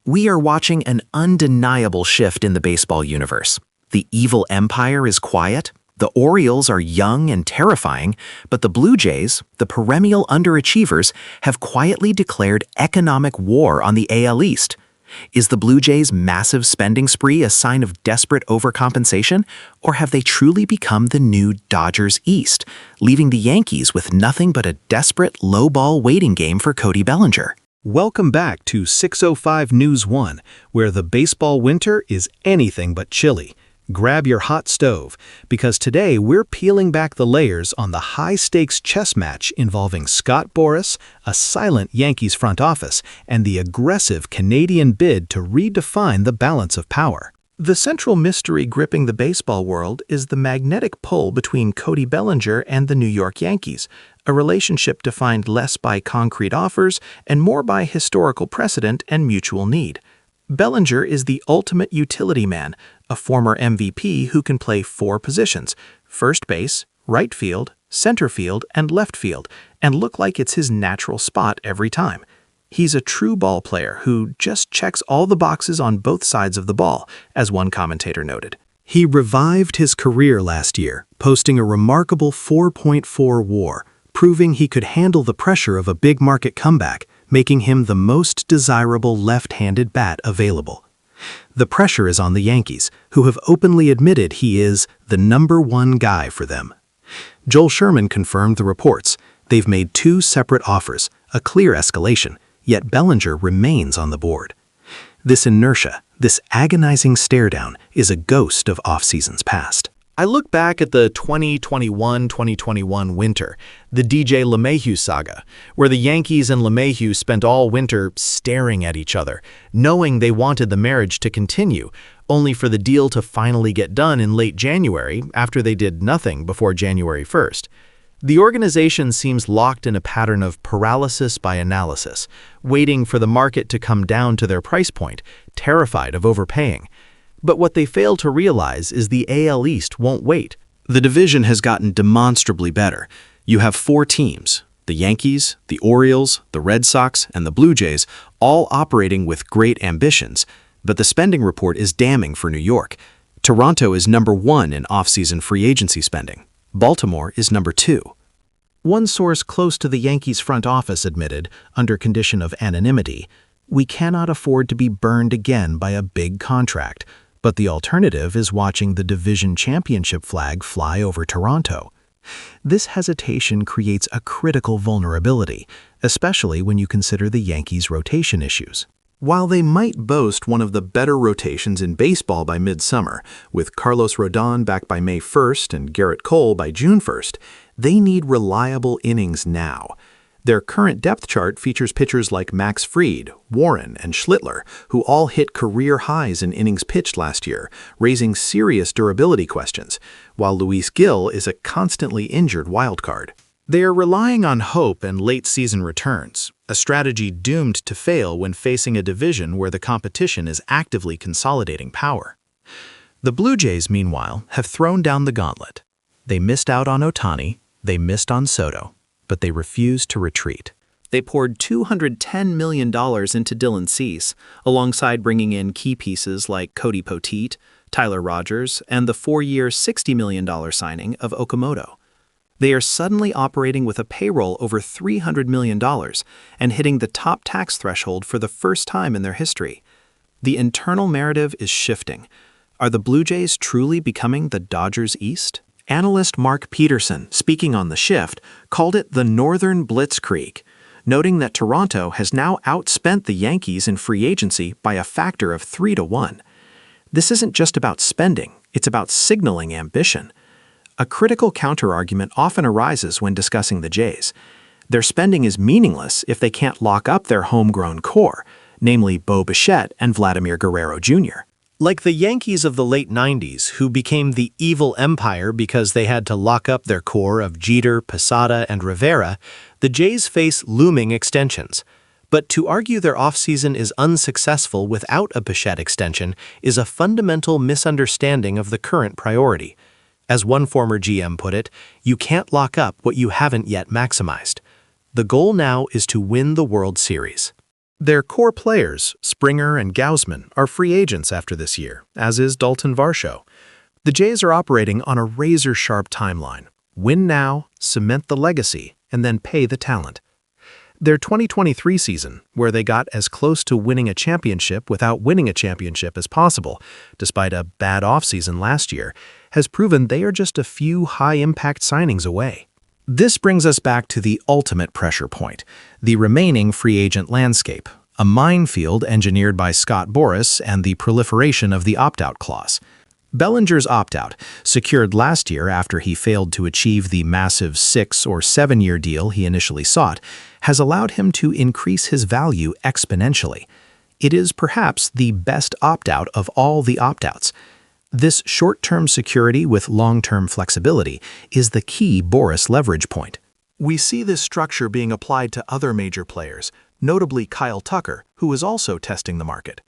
We are watching an undeniable shift in the baseball universe. The evil empire is quiet, the Orioles are young and terrifying, but the Blue Jays, the perennial underachievers, have quietly declared economic war on the AL East. Is the Blue Jays' massive spending spree a sign of desperate overcompensation, or have they truly become the new Dodgers East, leaving the Yankees with nothing but a desperate low-ball waiting game for Cody Bellinger? Welcome back to 605 News 1, where the baseball winter is anything but chilly. Grab your hot stove, because today we're peeling back the layers on the high-stakes chess match involving Scott Boras, a silent Yankees front office, and the aggressive Canadian bid to redefine the balance of power. The central mystery gripping the baseball world is the magnetic pull between Cody Bellinger and the New York Yankees, a relationship defined less by concrete offers and more by historical precedent and mutual need. Bellinger is the ultimate utility man, a former MVP who can play 4 positions: first base, right field, center field, and left field, and look like it's his natural spot every time. He's a true ball player who just checks all the boxes on both sides of the ball, as one commentator noted. He revived his career last year, posting a remarkable 4.4 WAR, proving he could handle the pressure of a big-market comeback, making him the most desirable left-handed bat available. The pressure is on the Yankees, who have openly admitted he is the #1 guy for them. Joel Sherman confirmed the reports. They've made 2 separate offers, a clear escalation, yet Bellinger remains on the board. This inertia, this agonizing stare-down, is a ghost of off-seasons past. I look back at the 2021-2021 winter, the DJ LeMahieu saga, where the Yankees and LeMahieu spent all winter staring at each other, knowing they wanted the marriage to continue, only for the deal to finally get done in late January after they did nothing before January 1st. The organization seems locked in a pattern of paralysis by analysis, waiting for the market to come down to their price point, terrified of overpaying. But what they fail to realize is the AL East won't wait. The division has gotten demonstrably better. You have 4 teams, the Yankees, the Orioles, the Red Sox, and the Blue Jays, all operating with great ambitions. But the spending report is damning for New York. Toronto is #1 in off-season free agency spending. Baltimore is #2. One source close to the Yankees front office admitted, under condition of anonymity, "We cannot afford to be burned again by a big contract, but the alternative is watching the division championship flag fly over Toronto." This hesitation creates a critical vulnerability, especially when you consider the Yankees' rotation issues. While they might boast one of the better rotations in baseball by midsummer, with Carlos Rodon back by May 1st and Garrett Cole by June 1st, they need reliable innings now. Their current depth chart features pitchers like Max Fried, Warren, and Schlittler, who all hit career highs in innings pitched last year, raising serious durability questions, while Luis Gil is a constantly injured wildcard. They are relying on hope and late-season returns, a strategy doomed to fail when facing a division where the competition is actively consolidating power. The Blue Jays, meanwhile, have thrown down the gauntlet. They missed out on Ohtani, they missed on Soto, but they refused to retreat. They poured $210 million into Dylan Cease, alongside bringing in key pieces like Cody Poteet, Tyler Rogers, and the 4-year $60 million signing of Okamoto. They are suddenly operating with a payroll over $300 million and hitting the top tax threshold for the first time in their history. The internal narrative is shifting. Are the Blue Jays truly becoming the Dodgers East? Analyst Mark Peterson, speaking on the shift, called it the Northern Blitzkrieg, noting that Toronto has now outspent the Yankees in free agency by a factor of 3-1. This isn't just about spending, it's about signaling ambition. A critical counterargument often arises when discussing the Jays. Their spending is meaningless if they can't lock up their homegrown core, namely Bo Bichette and Vladimir Guerrero Jr. Like the Yankees of the late 90s, who became the evil empire because they had to lock up their core of Jeter, Posada, and Rivera, the Jays face looming extensions. But to argue their offseason is unsuccessful without a Bichette extension is a fundamental misunderstanding of the current priority. As one former GM put it, you can't lock up what you haven't yet maximized. The goal now is to win the World Series. Their core players, Springer and Gausman, are free agents after this year, as is Dalton Varsho. The Jays are operating on a razor-sharp timeline. Win now, cement the legacy, and then pay the talent. Their 2023 season, where they got as close to winning a championship without winning a championship as possible, despite a bad offseason last year, has proven they are just a few high-impact signings away. This brings us back to the ultimate pressure point, the remaining free agent landscape, a minefield engineered by Scott Boras and the proliferation of the opt-out clause. Bellinger's opt-out, secured last year after he failed to achieve the massive 6- or 7-year deal he initially sought, has allowed him to increase his value exponentially. It is perhaps the best opt-out of all the opt-outs. This short-term security with long-term flexibility is the key Boras leverage point. We see this structure being applied to other major players, notably Kyle Tucker, who is also testing the market.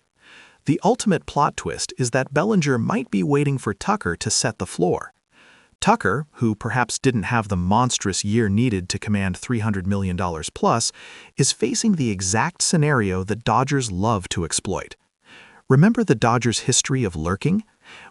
The ultimate plot twist is that Bellinger might be waiting for Tucker to set the floor. Tucker, who perhaps didn't have the monstrous year needed to command $300 million plus, is facing the exact scenario that Dodgers love to exploit. Remember the Dodgers' history of lurking?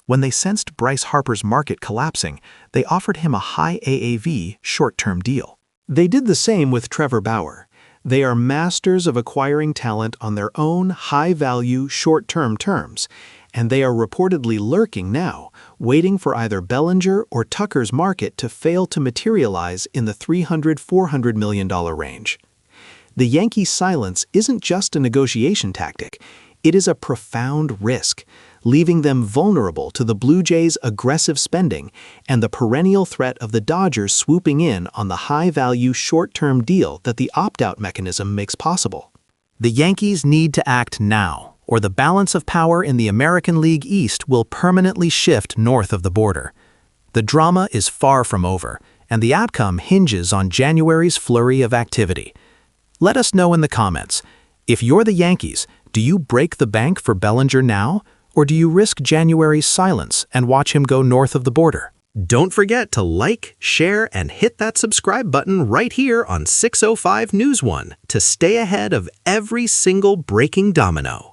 When they sensed Bryce Harper's market collapsing, they offered him a high AAV short-term deal. They did the same with Trevor Bauer. They are masters of acquiring talent on their own high-value, short-term terms, and they are reportedly lurking now, waiting for either Bellinger or Tucker's market to fail to materialize in the $300–400 million range. The Yankees' silence isn't just a negotiation tactic, it is a profound risk, leaving them vulnerable to the Blue Jays' aggressive spending and the perennial threat of the Dodgers swooping in on the high-value short-term deal that the opt-out mechanism makes possible. The Yankees need to act now, or the balance of power in the American League East will permanently shift north of the border. The drama is far from over, and the outcome hinges on January's flurry of activity. Let us know in the comments. If you're the Yankees, do you break the bank for Bellinger now? Or do you risk January's silence and watch him go north of the border? Don't forget to like, share, and hit that subscribe button right here on 605 News One to stay ahead of every single breaking domino.